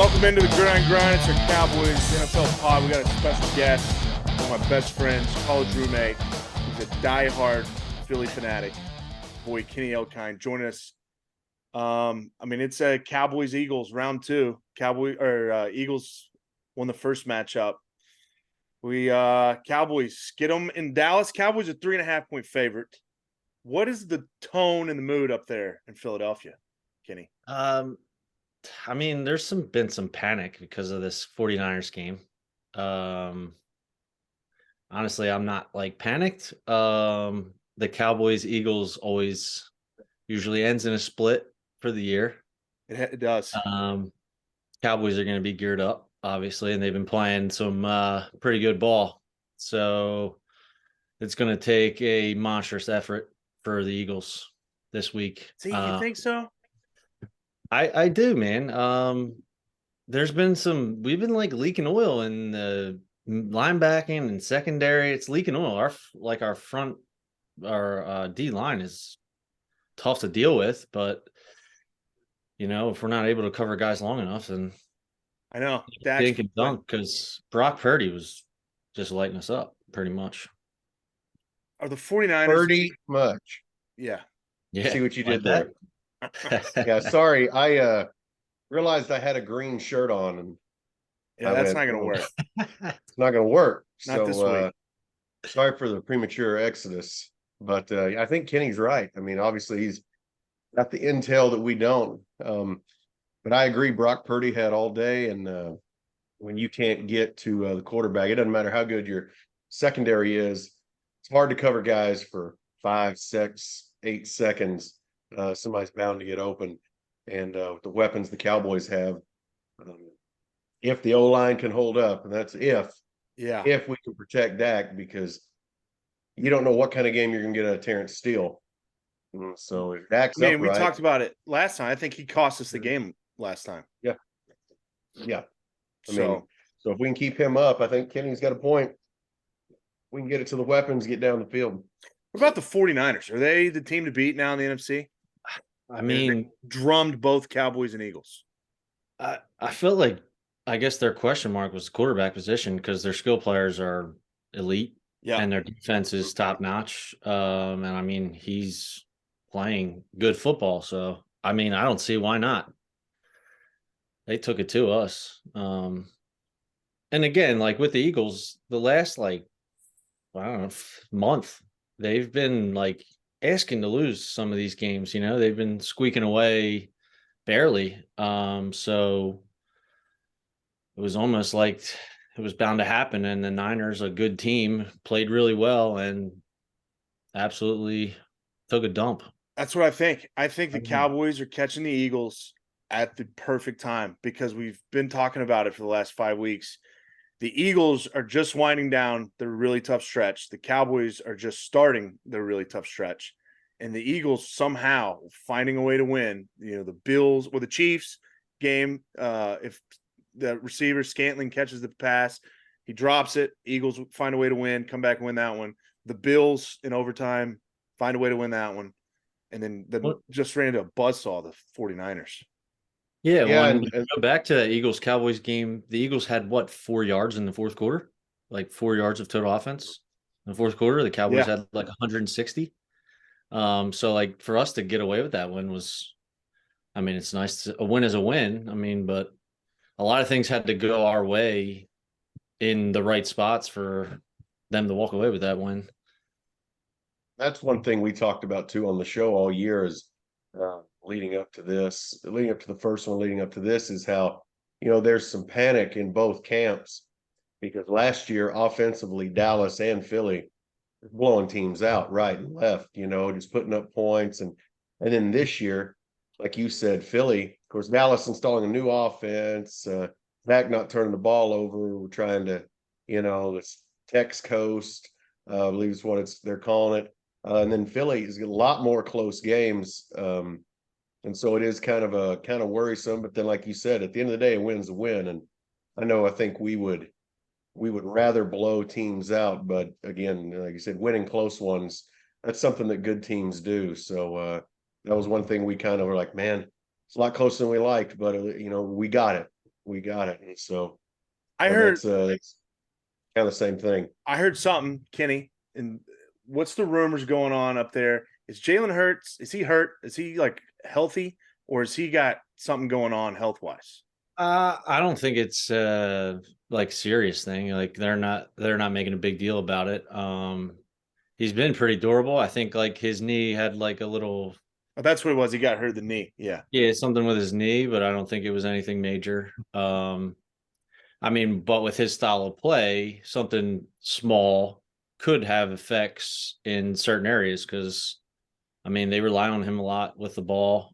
Welcome into the Grind. It's our Cowboys NFL pod. We got a special guest, one of my best friends, college roommate. He's a diehard Philly fanatic. Boy, Kenny Elkind, join us. It's a Cowboys-Eagles round 2. Eagles won the first matchup. Cowboys get them in Dallas. Cowboys are 3.5-point favorite. What is the tone and the mood up there in Philadelphia, Kenny? There's been some panic because of this 49ers game. Honestly, I'm not panicked. The Cowboys Eagles always usually ends in a split for the year. It does. Cowboys are going to be geared up, obviously, and they've been playing some pretty good ball. So it's going to take a monstrous effort for the Eagles this week. See, you think so? I do, man. We've been leaking oil in the linebacking and secondary. It's leaking oil. Our D line is tough to deal with, but if we're not able to cover guys long enough, then I know Dink and dunk, because Brock Purdy was just lighting us up pretty much. Are the 49ers pretty much? Yeah. See what you did there. Yeah, sorry. I realized I had a green shirt on, and that's not going to work. It's not going to work. Not this week. Sorry for the premature exodus, but I think Kenny's right. I mean, obviously he's got the intel that we don't. But I agree. Brock Purdy had all day, and when you can't get to the quarterback, it doesn't matter how good your secondary is. It's hard to cover guys for 5, 6, 8 seconds. Somebody's bound to get open, and with the weapons the Cowboys have, if the O-line can hold up, and that's if we can protect Dak, because you don't know what kind of game you're going to get out of Terrence Steele. So if Dak's we talked about it last time. I think he cost us the game last time. Yeah. So if we can keep him up, I think Kenny's got a point. We can get it to the weapons, get down the field. What about the 49ers? Are they the team to beat now in the NFC? They drummed both Cowboys and Eagles. I feel like, I guess their question mark was the quarterback position, because their skill players are elite, and their defense is top notch. And he's playing good football. So, I don't see why not. They took it to us. And again, with the Eagles, the last, month, they've been asking to lose some of these games. They've been squeaking away barely. So it was almost like it was bound to happen. And the Niners, a good team, played really well and absolutely took a dump. That's what I think. I think the Cowboys are catching the Eagles at the perfect time, because we've been talking about it for the last 5 weeks. The Eagles are just winding down their really tough stretch. The Cowboys are just starting their really tough stretch. And the Eagles somehow finding a way to win. The Bills or the Chiefs game, if the receiver Scantling catches the pass, he drops it. Eagles find a way to win, come back and win that one. The Bills in overtime find a way to win that one. And then just ran into a buzzsaw, the 49ers. Yeah, and go back to the Eagles-Cowboys game. The Eagles had 4 yards in the fourth quarter? 4 yards of total offense in the fourth quarter. The Cowboys had 160. So for us to get away with that one was, it's nice. A win is a win. But a lot of things had to go our way in the right spots for them to walk away with that win. That's one thing we talked about too on the show all year, is leading up to the first one, leading up to this, is how, there's some panic in both camps, because last year offensively, Dallas and Philly blowing teams out right and left, just putting up points. And then this year, like you said, Philly, of course, Dallas installing a new offense, Dak not turning the ball over. We're trying to, this Tex Coast, I believe is what they're calling it. And then Philly is a lot more close games. And so it is kind of worrisome. But then, like you said, at the end of the day, a win's a win. And I think we would rather blow teams out. But again, like you said, winning close ones, that's something that good teams do. So that was one thing we kind of were like, man, it's a lot closer than we liked, but we got it. we got it. And so I heard it's kind of the same thing. I heard something, Kenny, and what's the rumors going on up there? Is Jalen Hurts? Is he hurt? Is he like healthy, or has he got something going on health wise? I don't think it's like a serious thing. Like they're not making a big deal about it. He's been pretty durable. I think like his knee had like a little Oh, that's what it was. He got hurt the knee. Yeah. yeah, something with his knee, but I don't think it was anything major. I mean, but with his style of play, something small could have effects in certain areas because I mean they rely on him a lot with the ball.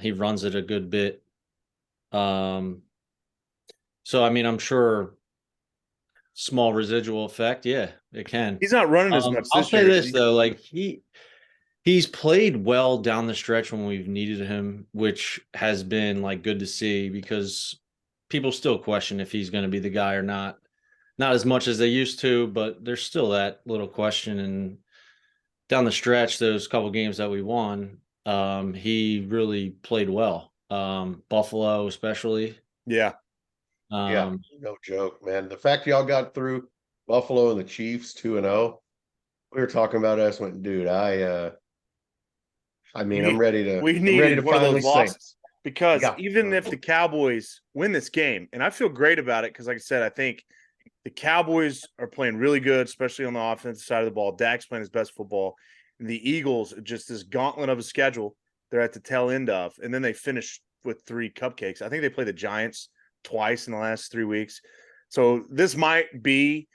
He runs it a good bit. So I mean, I'm sure small residual effect. Yeah, it can. He's not running as much I'll this say year. this though, like he's played well down the stretch when we've needed him, which has been like good to see because people still question if he's going to be the guy or not. Not as much as they used to, but there's still that little question. And down the stretch, those couple games that we won, he really played well. Buffalo, especially. Yeah. Yeah, no joke, man. The fact y'all got through Buffalo and the Chiefs 2-0, we were talking about us. Went, dude, I mean, I'm ready to. We I'm ready needed to one of finally those say, losses because yeah. even if the Cowboys win this game, and I feel great about it because, like I said, I think the Cowboys are playing really good, especially on the offensive side of the ball. Dak's playing his best football. And the Eagles, just this gauntlet of a schedule, they're at the tail end of, and then they finish with 3 cupcakes. I think they play the Giants twice in the last 3 weeks. So this might be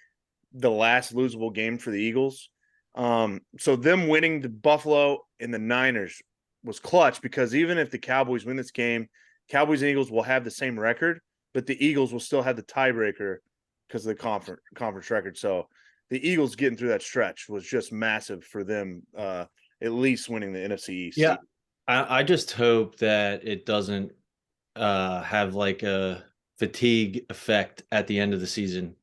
the last losable game for the Eagles. So them winning the Buffalo and the Niners was clutch because even if the Cowboys win this game, Cowboys and Eagles will have the same record, but the Eagles will still have the tiebreaker because of the conference record. So the Eagles getting through that stretch was just massive for them, at least winning the NFC East. Yeah. I just hope that it doesn't have like a fatigue effect at the end of the season.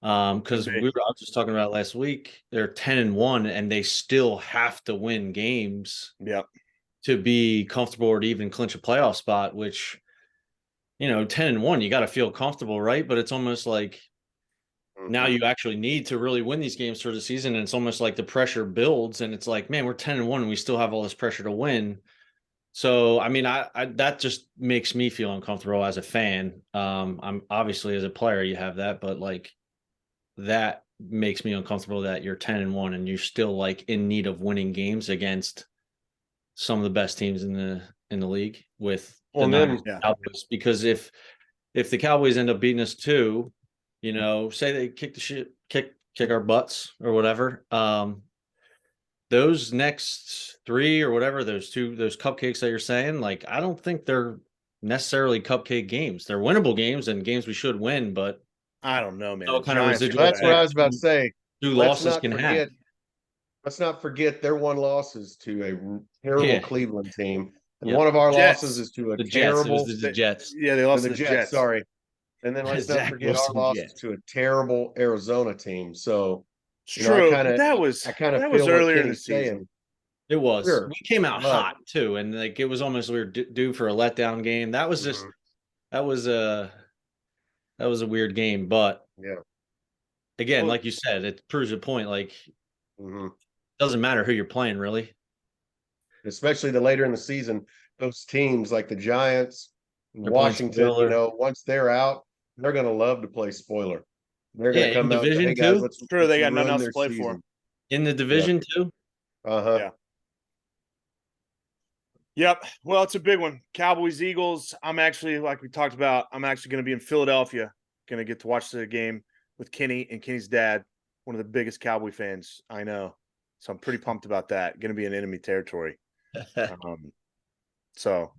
Because I was just talking about last week, they're 10-1 and they still have to win games to be comfortable or to even clinch a playoff spot, which 10-1, you got to feel comfortable, right? But it's almost like now you actually need to really win these games for the season. And it's almost like the pressure builds and it's like, man, we're 10-1 and we still have all this pressure to win. So, I mean, I that just makes me feel uncomfortable as a fan. I'm obviously as a player, you have that, but like that makes me uncomfortable that you're 10-1 and you're still like in need of winning games against some of the best teams in the league with the Niners and Cowboys. Because if the Cowboys end up beating us too, say they kick our butts or whatever, those next 3 or whatever, those cupcakes that you're saying, like, I don't think they're necessarily cupcake games. They're winnable games and games we should win, but I don't know, man. What kind of residual that's what I was about to say. 2 losses can have. Let's not forget their 1 loss is to a terrible Cleveland team. And one of our losses is to a terrible the Jets. Yeah, they lost to the Jets. Sorry. And then let's not forget our losses to a terrible Arizona team. So true. That was earlier in the season. It was. Sure. We came out hot too, and like it was almost we were due for a letdown game. That was just that was a weird game, but again, like you said, it proves a point. Like doesn't matter who you're playing, really. Especially the later in the season, those teams like the Giants, Washington, once they're out, they're going to love to play spoiler. They're going to come out. Hey guys, sure, they got nothing else to play for. In the division too. Yeah. Yep. Well, it's a big one. Cowboys, Eagles. I'm actually, like we talked about, I'm actually going to be in Philadelphia. Going to get to watch the game with Kenny and Kenny's dad, one of the biggest Cowboy fans I know. So I'm pretty pumped about that. Going to be in enemy territory. So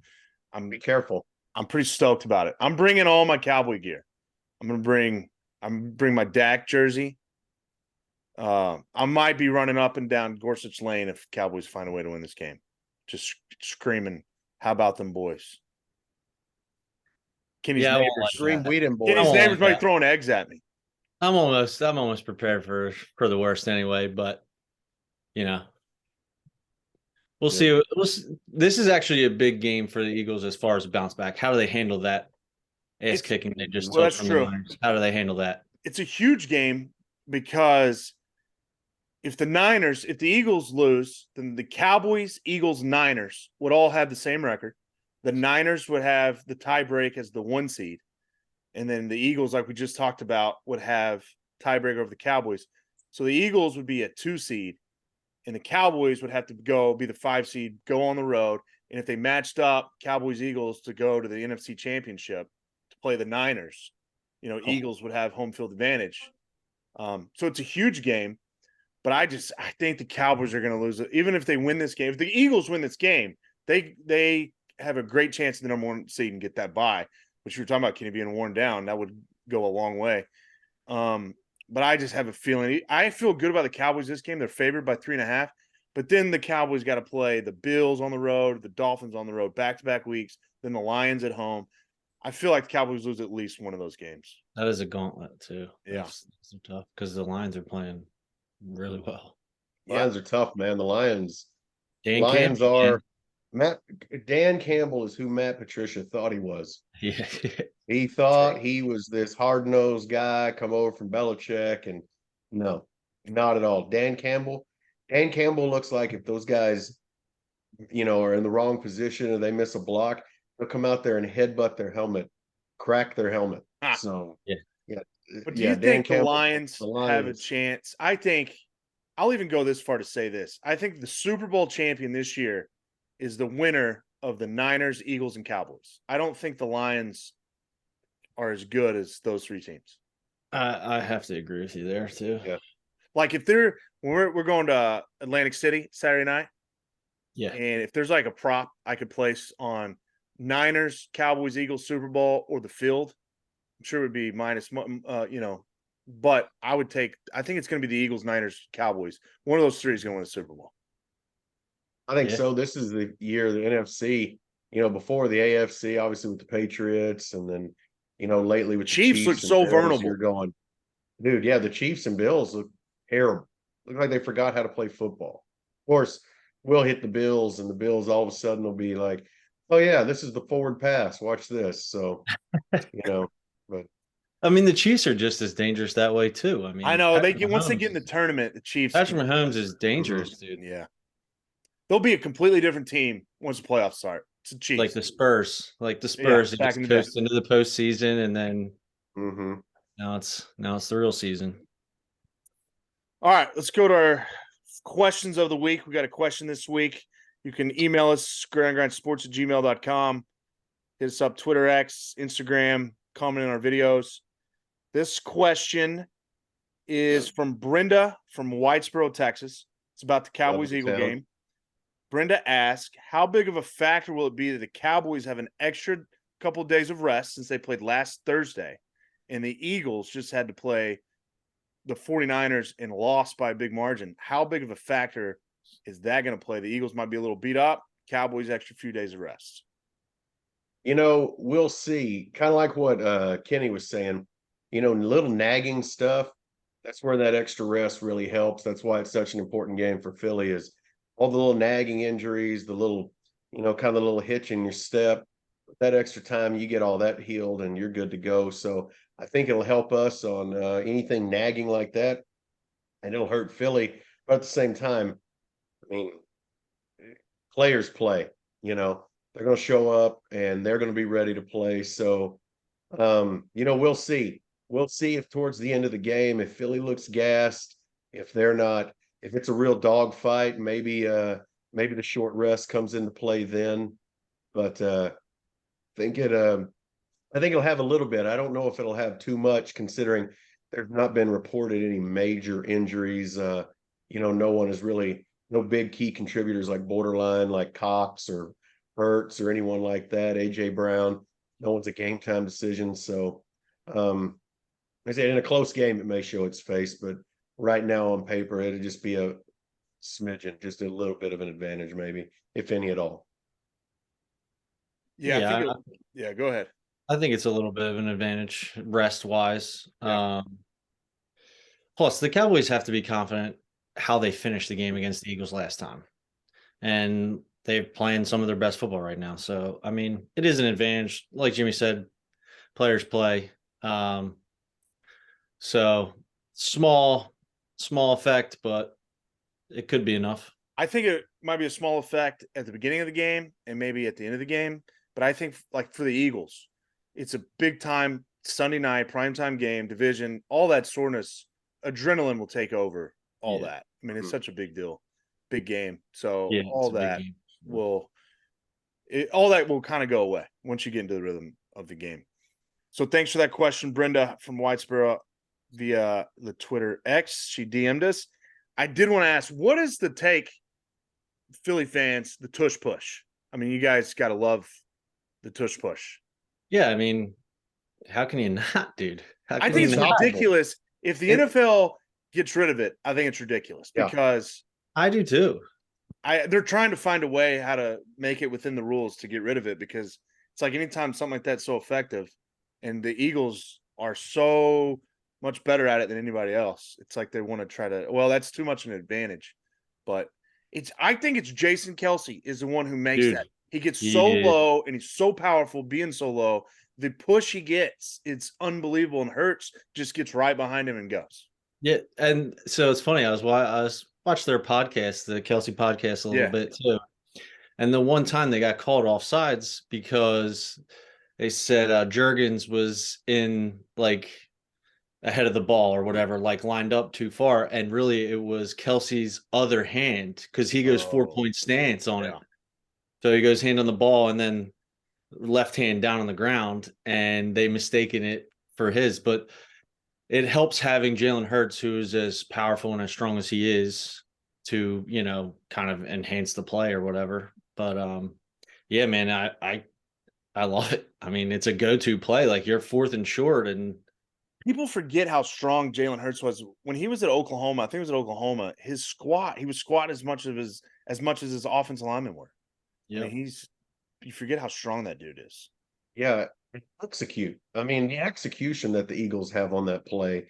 be careful. I'm pretty stoked about it. I'm bringing all my Cowboy gear. I'm bring my Dak jersey. I might be running up and down Gorsuch Lane if Cowboys find a way to win this game. Just screaming, "How about them boys?" Kenny's neighbors scream, "We them boys!" Kenny's neighbors might be throwing eggs at me. I'm almost prepared for the worst anyway, but we'll see. This is actually a big game for the Eagles as far as bounce back. How do they handle that ass kicking they just well, took that's from true. the Niners. How do they handle that? It's a huge game because if the Eagles lose, then the Cowboys, Eagles, Niners would all have the same record. The Niners would have the tie break as the 1 seed. And then the Eagles, like we just talked about, would have tiebreaker over the Cowboys. So the Eagles would be a 2 seed, and the Cowboys would have to be the 5 seed, go on the road. And if they matched up Cowboys Eagles to go to the NFC Championship to play the Niners, Eagles would have home field advantage. So it's a huge game, but I think the Cowboys are going to lose it. Even if they win this game, if the Eagles win this game, they have a great chance of the number 1 seed and get that bye. Which you were talking about, Kenny being worn down, that would go a long way. But I just have a feeling. I feel good about the Cowboys this game. They're favored by 3.5. But then the Cowboys got to play the Bills on the road, the Dolphins on the road, back-to-back weeks, then the Lions at home. I feel like the Cowboys lose at least one of those games. That is a gauntlet, too. Yeah. That's tough because the Lions are playing really well. Lions are tough, man. The Lions Campbell, are Dan Campbell is who Matt Patricia thought he was. Yeah. He thought he was this hard-nosed guy come over from Belichick, and no, not at all. Dan Campbell looks like if those guys, are in the wrong position or they miss a block, they'll come out there and headbutt their helmet, crack their helmet. So yeah. But do you think the Lions have a Lions chance? I think I'll even go this far to say this. I think the Super Bowl champion this year is the winner of the Niners, Eagles, and Cowboys. I don't think the Lions are as good as those 3 teams. I have to agree with you there too. Yeah. Like if we're going to Atlantic City Saturday night. Yeah. And if there's like a prop I could place on Niners, Cowboys, Eagles, Super Bowl, or the field, I'm sure it would be minus, but I think it's going to be the Eagles, Niners, Cowboys. One of those 3 is going to win the Super Bowl. I think so. This is the year of the NFC, before the AFC, obviously with the Patriots, and then, lately with the Chiefs look so Bills, vulnerable. You're going, dude, yeah, the Chiefs and Bills look terrible. Look like they forgot how to play football. Of course, we'll hit the Bills, and the Bills all of a sudden will be like, oh, yeah, this is the forward pass. Watch this. So, but. I mean, the Chiefs are just as dangerous that way too. I mean, I know once they get in the tournament, the Chiefs. Patrick Mahomes is dangerous, dude. Yeah, they'll be a completely different team once the playoffs start. It's the Chiefs, like the Spurs, they just coast into the postseason, and then now it's the real season. All right, let's go to our questions of the week. We got a question this week. You can email us grindsports@gmail.com. Hit us up Twitter, X, Instagram, comment on our videos. This question is from Brenda from Whitesboro, Texas. It's about the Cowboys-Eagle game. Brenda asked, how big of a factor will it be that the Cowboys have an extra couple of days of rest since they played last Thursday, and the Eagles just had to play the 49ers and lost by a big margin? How big of a factor is that going to play? The Eagles might be a little beat up. Cowboys extra few days of rest. We'll see. Kind of like what Kenny was saying, little nagging stuff. That's where that extra rest really helps. That's why it's such an important game for Philly, is all the little nagging injuries, the little, kind of the little hitch in your step. With that extra time, you get all that healed and you're good to go. So I think it'll help us on anything nagging like that, and it'll hurt Philly. But at the same time, I mean, players play, they're going to show up and they're going to be ready to play. So, we'll see. We'll see if towards the end of the game, if Philly looks gassed, if they're not, if it's a real dogfight, maybe the short rest comes into play then. But I think it'll have a little bit. I don't know if it'll have too much, considering there's not been reported any major injuries. No one is really, no big key contributors like borderline, like Cox or Hurts or anyone like that. AJ Brown, no one's a game time decision. So, I said, in a close game, it may show its face, but right now on paper, it'll just be a smidgen, just a little bit of an advantage, maybe, if any at all. Yeah, go ahead. I think it's a little bit of an advantage rest wise. Yeah. Plus, the Cowboys have to be confident how they finished the game against the Eagles last time, and they're playing some of their best football right now. So, I mean, it is an advantage. Like Jimmy said, players play. So small effect, but it could be enough. I think it might be a small effect at the beginning of the game and maybe at the end of the game. But I think, like, for the Eagles, it's a big time Sunday night primetime game, division, all that soreness, adrenaline will take over all that. I mean, it's such a big deal, big game. So all that will kind of go away once you get into the rhythm of the game. So thanks for that question, Brenda from Whitesboro via the Twitter X. She DM'd us. I did want to ask, what is the take, Philly fans, the tush push? I mean, you guys got to love the tush push. Yeah, I mean, how can you not, dude? I think it's ridiculous. If the NFL gets rid of it, I think it's ridiculous because I do too. They're trying to find a way how to make it within the rules to get rid of it, because it's like anytime something like that's so effective, and the Eagles are so much better at it than anybody else, it's like they want to try to, well, that's too much an advantage. But I think it's Jason Kelce is the one who makes that. He gets so low and he's so powerful being so low. The push he gets, it's unbelievable, and Hurts just gets right behind him and goes. Yeah, and so it's funny. I was watched their podcast, the Kelce podcast, a little bit too. And the one time they got called offsides because they said Juergens was in like ahead of the ball or whatever, like lined up too far, and really it was Kelce's other hand because he goes 4-point stance on it. So he goes hand on the ball and then left hand down on the ground, and they mistaken it for his. But it helps having Jalen Hurts, who is as powerful and as strong as he is, to, you know, kind of enhance the play or whatever. But yeah, man, I love it. I mean, it's a go-to play. Like, you're 4th and short, and people forget how strong Jalen Hurts was when he was at Oklahoma. I think it was at Oklahoma. He was squatting as much as his offensive linemen were. I mean, you forget how strong that dude is. Yeah, execute. I mean, the execution that the Eagles have on that play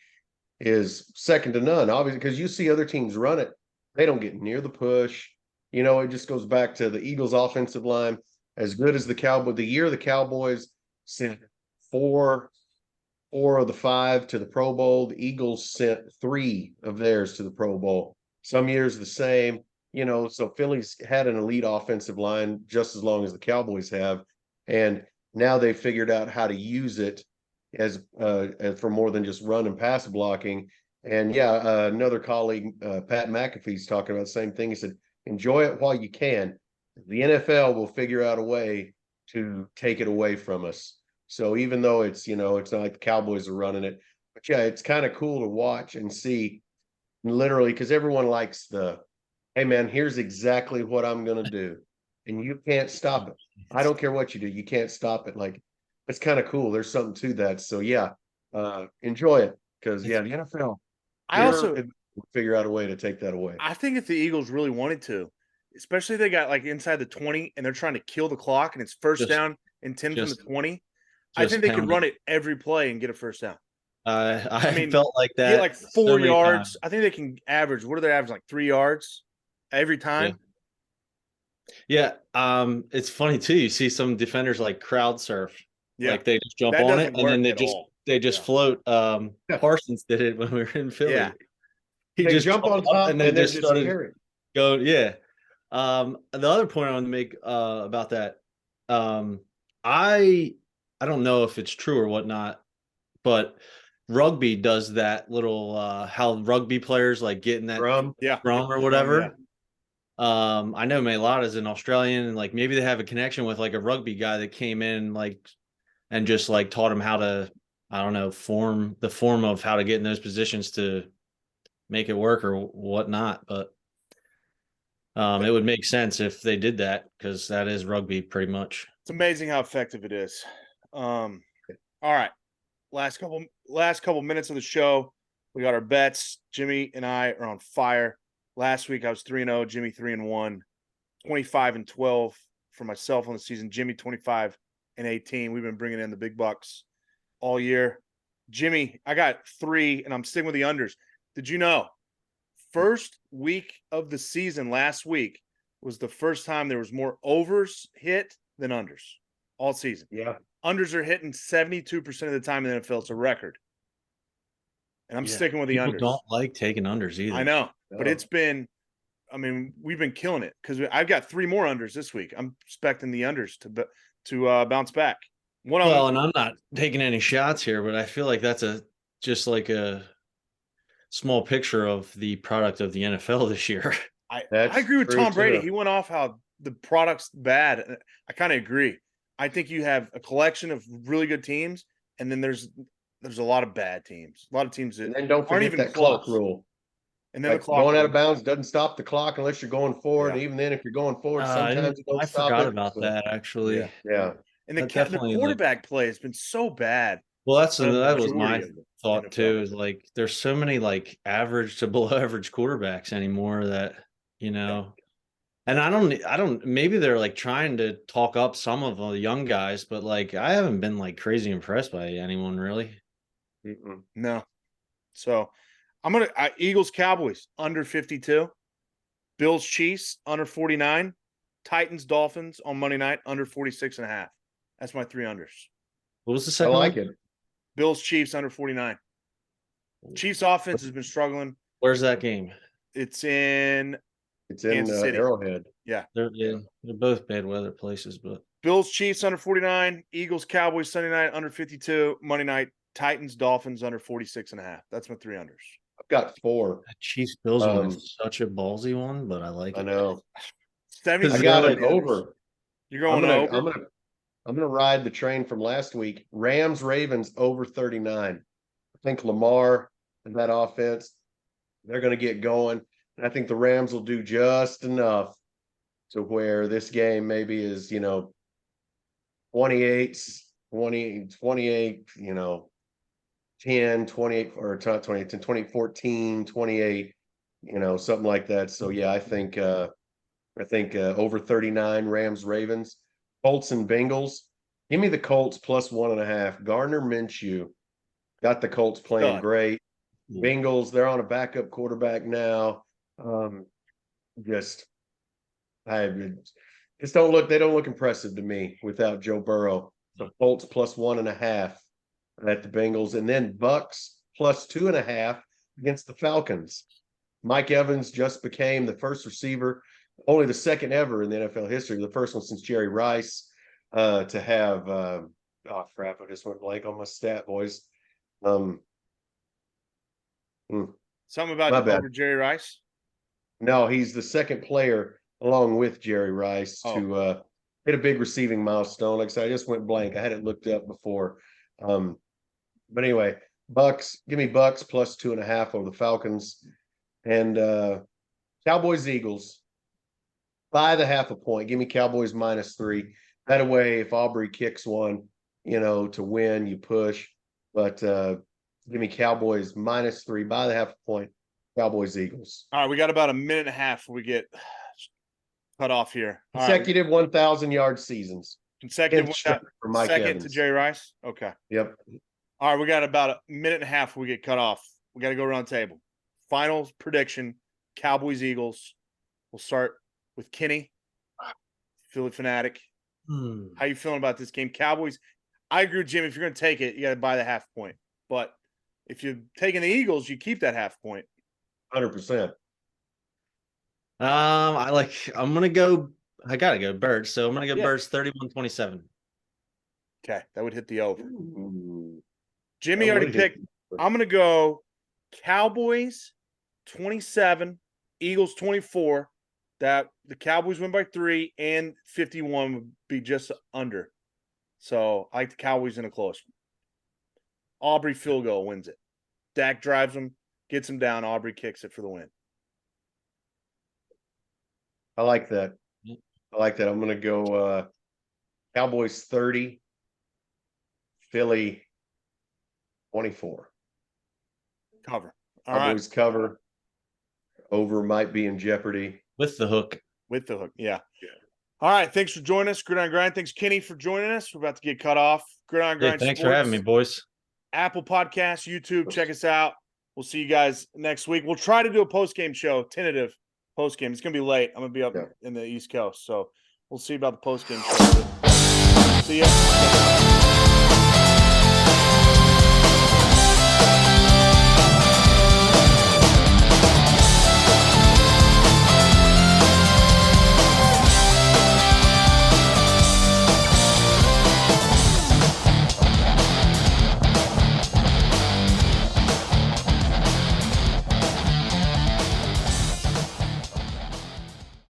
is second to none, obviously, because you see other teams run it. They don't get near the push. You know, it just goes back to the Eagles' offensive line. As good as the Cowboys sent four of the 5 to the Pro Bowl, the Eagles sent 3 of theirs to the Pro Bowl. Some years the same. You know, so Philly's had an elite offensive line just as long as the Cowboys have, and now they've figured out how to use it as for more than just run and pass blocking. And another colleague, Pat McAfee's talking about the same thing. He said, enjoy it while you can. The NFL will figure out a way to take it away from us. So even though it's not like the Cowboys are running it, but yeah, it's kind of cool to watch and see, literally, because everyone likes hey man, here's exactly what I'm going to do, and you can't stop it. I don't care what you do. You can't stop it. Like, it's kind of cool. There's something to that. So enjoy it, because the NFL, I also figure out a way to take that away. I think if the Eagles really wanted to, especially if they got like inside the 20 and they're trying to kill the clock and it's first down and 10 from the 20, I think they could run it every play and get a first down. I mean, felt like that. Get like 4 yards. I think they can average. What are they average? Like 3 yards every time. Yeah. It's funny too. You see some defenders like crowd surf. Yeah. Like they just jump on it and then they just float. Parsons did it when we were in Philly. Yeah. He just jump on top and then just started going. Yeah. The other point I want to make about that, I don't know if it's true or whatnot, but rugby does that little how rugby players like get in that drum or whatever. I know Mailata's an Australian, and like maybe they have a connection with like a rugby guy that came in like and just like taught him how to, I don't know, form of how to get in those positions to make it work or whatnot. But it would make sense if they did that, because that is rugby pretty much. It's amazing how effective it is. All right. Last couple minutes of the show. We got our bets. Jimmy and I are on fire. Last week I was 3-0, Jimmy 3-1, 25-12 for myself on the season. Jimmy 25-18. We've been bringing in the big bucks all year. Jimmy, I got 3, and I'm sticking with the unders. Did you know? First week of the season last week was the first time there was more overs hit than unders all season. Yeah. Unders are hitting 72% of the time in the NFL. It's a record. And I'm sticking with the People unders. don't like taking unders either. I know, but it's been, I mean, we've been killing it because I've got 3 more unders this week. I'm expecting the unders to bounce back. Well, and I'm not taking any shots here, but I feel like that's just like a small picture of the product of the NFL this year. I agree with Tom Brady. He went off how the product's bad. I kind of agree. I think you have a collection of really good teams, and then there's a lot of bad teams. A lot of teams that and then don't aren't forget even that close. clock rule. And then Like the clock going out of bounds doesn't stop the clock unless you're going forward. Yeah. Even then, if you're going forward, sometimes you don't I stop forgot it. about that actually. Yeah. And the quarterback play has been so bad. Well, that was my majority of the thought NFL. too. Is like there's so many like average to below average quarterbacks anymore that and I don't. Maybe they're like trying to talk up some of the young guys, but like I haven't been like crazy impressed by anyone really. No. So I'm gonna Eagles Cowboys under 52, Bills Chiefs under 49, Titans Dolphins on Monday night under 46.5. That's my 3 unders. What was the second? I like it. Bills Chiefs under 49. Chiefs offense has been struggling. Where's that game? It's in Kansas City. Arrowhead. Yeah. They're both bad weather places, but Bills Chiefs under 49, Eagles Cowboys Sunday night under 52, Monday night Titans Dolphins under 46.5. That's my 3 unders. I've got 4. that Chiefs Bills one is such a ballsy one, but I like it. I know. 70. I got it over. You're going over. I'm gonna ride the train from last week. Rams Ravens over 39. I think Lamar and that offense, they're gonna get going. And I think the Rams will do just enough to where this game maybe is, 28, 10, 28, or 28, 10, 20, 14, 28, something like that. So yeah, I think over 39 Rams Ravens. Colts and Bengals. Give me the Colts plus 1.5. Gardner Minshew got the Colts playing great. Bengals, they're on a backup quarterback now. They don't look impressive to me without Joe Burrow. So Colts plus 1.5 at the Bengals, and then Bucks plus 2.5 against the Falcons. Mike Evans just became the first receiver, only the second ever in the NFL history, the first one since Jerry Rice, to have crap, I just went blank on my stat, boys. Something about over Jerry Rice? No, he's the second player along with Jerry Rice to hit a big receiving milestone. Like I said, I just went blank. I had it looked up before. But anyway, give me Bucks plus 2.5 over the Falcons. And Cowboys Eagles by the 0.5 point. Give me Cowboys -3. That way, if Aubrey kicks one, to win, you push. But give me Cowboys -3 by the 0.5 point. Cowboys Eagles. All right, we got about a minute and a half before we get cut off here. Consecutive 1,000-yard seasons. Consecutive for Mike second Evans. to Jerry Rice. Okay. Yep. All right, we got about a minute and a half before we get cut off. We got to go around the table. Final prediction: Cowboys Eagles. We'll start with Kenny, Philly fanatic. How you feeling about this game? Cowboys. I agree with Jim. If you're going to take it, you got to buy the 0.5 point. But if you're taking the Eagles, you keep that 0.5 point. 100%. I'm gonna go. I gotta go Birds, so I'm gonna go Birds 31-27. Okay, that would hit the over. Jimmy already picked. I'm gonna go Cowboys 27, Eagles 24. That the Cowboys win by 3, and 51 would be just under. So I like the Cowboys in a close one. Aubrey field goal wins it. Dak drives them, gets them down. Aubrey kicks it for the win. I like that. I'm going to go Cowboys 30, Philly 24. Cover. Cowboys cover. Over might be in jeopardy. With the hook. Yeah. All right. Thanks for joining us. Gridiron Grind. Thanks, Kenny, for joining us. We're about to get cut off. Gridiron Grind. Thanks for having me, boys. Apple Podcasts, YouTube. Check us out. We'll see you guys next week. We'll try to do a post-game show, tentative post-game. It's going to be late. I'm going to be up in the East Coast. So we'll see about the post-game show. See ya.